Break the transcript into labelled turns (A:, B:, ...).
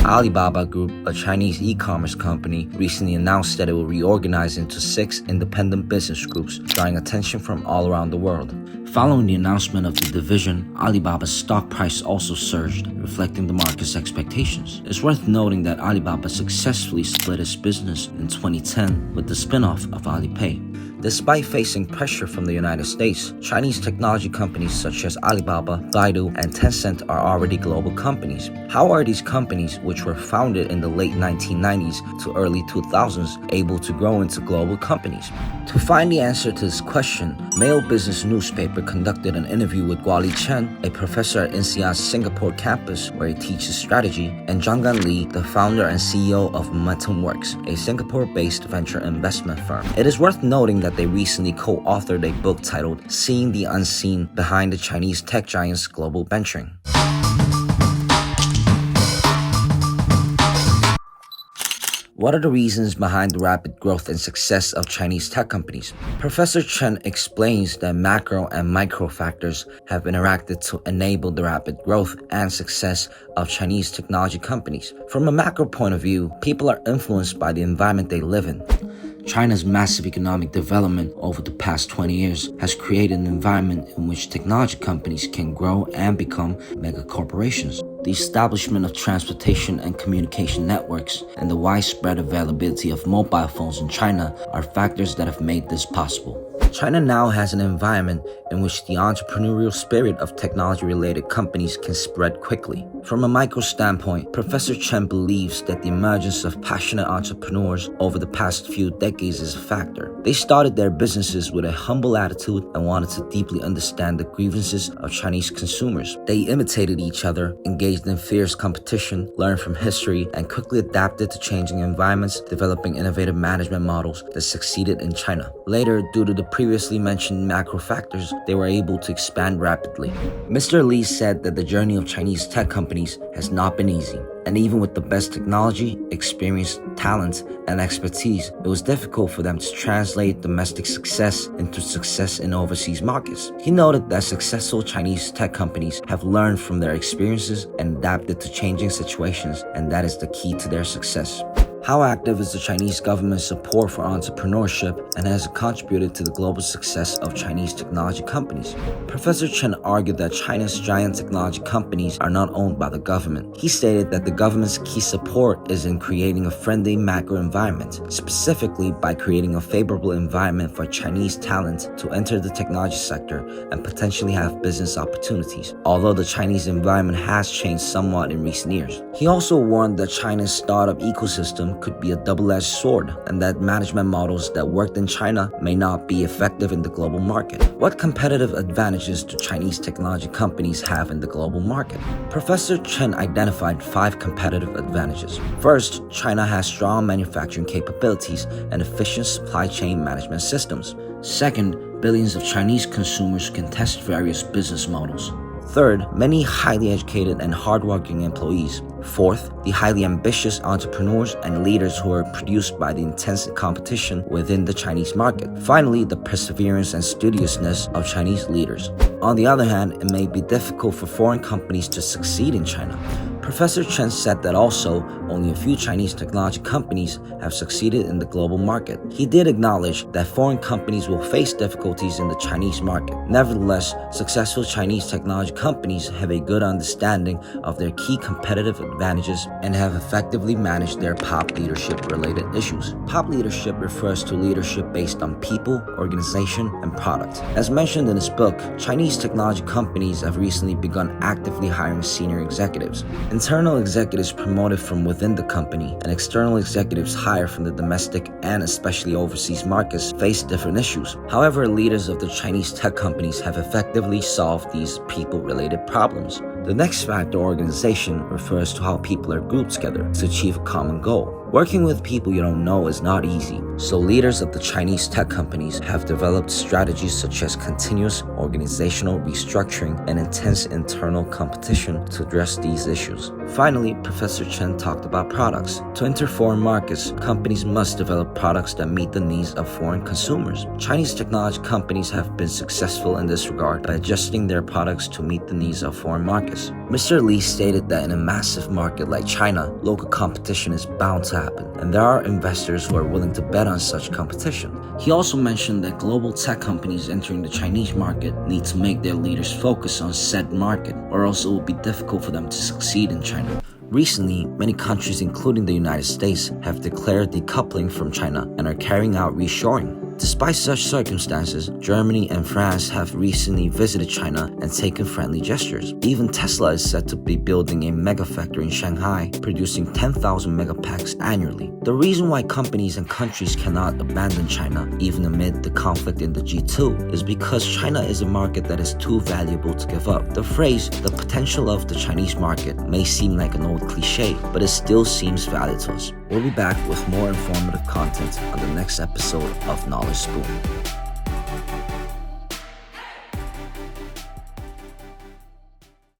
A: Alibaba Group, a Chinese e-commerce company, recently announced that it will reorganize into 6 independent business groups, drawing attention from all around the world. Following the announcement of the division, Alibaba's stock price also surged, reflecting the market's expectations. It's worth noting that Alibaba successfully split its business in 2010 with the spinoff of Alipay. Despite facing pressure from the United States, Chinese technology companies such as Alibaba, Baidu, and Tencent are already global companies. How are these companies, which were founded in the late 1990s to early 2000s, able to grow into global companies? To find the answer to this question, Maeil Business Newspaper conducted an interview with Guoli Chen, a professor at INSEAD's Singapore campus where he teaches strategy, and Jianggan Li, the founder and CEO of Momentum Works, a Singapore-based venture investment firm. It is worth noting that they recently co-authored a book titled Seeing the Unseen Behind the Chinese Tech Giants' Global Venturing. What are the reasons behind the rapid growth and success of Chinese tech companies? Professor Chen explains that macro and micro factors have interacted to enable the rapid growth and success of Chinese technology companies. From a macro point of view, people are influenced by the environment they live in. China's massive economic development over the past 20 years has created an environment in which technology companies can grow and become mega corporations. The establishment of transportation and communication networks and the widespread availability of mobile phones in China are factors that have made this possible. China now has an environment in which the entrepreneurial spirit of technology-related companies can spread quickly. From a micro standpoint, Professor Chen believes that the emergence of passionate entrepreneurs over the past few decades is a factor. They started their businesses with a humble attitude and wanted to deeply understand the grievances of Chinese consumers. They imitated each other, engaged in fierce competition, learned from history, and quickly adapted to changing environments, developing innovative management models that succeeded in China. Later, due to the previously mentioned macro factors, they were able to expand rapidly. Mr. Li said that the journey of Chinese tech companies has not been easy. And even with the best technology, experience, talent, and expertise, it was difficult for them to translate domestic success into success in overseas markets. He noted that successful Chinese tech companies have learned from their experiences and adapted to changing situations, and that is the key to their success. How active is the Chinese government's support for entrepreneurship, and has it contributed to the global success of Chinese technology companies? Professor Chen argued that China's giant technology companies are not owned by the government. He stated that the government's key support is in creating a friendly macro environment, specifically by creating a favorable environment for Chinese talent to enter the technology sector and potentially have business opportunities, although the Chinese environment has changed somewhat in recent years. He also warned that China's startup ecosystem could be a double-edged sword, and that management models that worked in China may not be effective in the global market. What competitive advantages do Chinese technology companies have in the global market? Professor Chen identified 5 competitive advantages. First, China has strong manufacturing capabilities and efficient supply chain management systems. Second, billions of Chinese consumers can test various business models. Third, many highly educated and hardworking employees. Fourth, the highly ambitious entrepreneurs and leaders who are produced by the intense competition within the Chinese market. Finally, the perseverance and studiousness of Chinese leaders. On the other hand, it may be difficult for foreign companies to succeed in China. Professor Chen said that also only a few Chinese technology companies have succeeded in the global market. He did acknowledge that foreign companies will face difficulties in the Chinese market. Nevertheless, successful Chinese technology companies have a good understanding of their key competitive advantages and have effectively managed their pop leadership-related issues. Pop leadership refers to leadership based on people, organization, and product. As mentioned in his book, Chinese technology companies have recently begun actively hiring senior executives. Internal executives promoted from within the company and external executives hired from the domestic and especially overseas markets face different issues. However, leaders of the Chinese tech companies have effectively solved these people-related problems. The next factor, organization, refers to how people are grouped together to achieve a common goal. Working with people you don't know is not easy, so leaders of the Chinese tech companies have developed strategies such as continuous organizational restructuring and intense internal competition to address these issues. Finally, Professor Chen talked about products. To enter foreign markets, companies must develop products that meet the needs of foreign consumers. Chinese technology companies have been successful in this regard by adjusting their products to meet the needs of foreign markets. Mr. Li stated that in a massive market like China, local competition is bound to happen, and there are investors who are willing to bet on such competition. He also mentioned that global tech companies entering the Chinese market need to make their leaders focus on said market, or else it will be difficult for them to succeed in China. Recently, many countries, including the United States, have declared decoupling from China and are carrying out reshoring. Despite such circumstances, Germany and France have recently visited China and taken friendly gestures. Even Tesla is said to be building a mega factory in Shanghai, producing 10,000 megapacks annually. The reason why companies and countries cannot abandon China, even amid the conflict in the G2, is because China is a market that is too valuable to give up. The phrase, the potential of the Chinese market, may seem like an old cliche, but it still seems valid to us. We'll be back with more informative content on the next episode of Knowledge Spoon.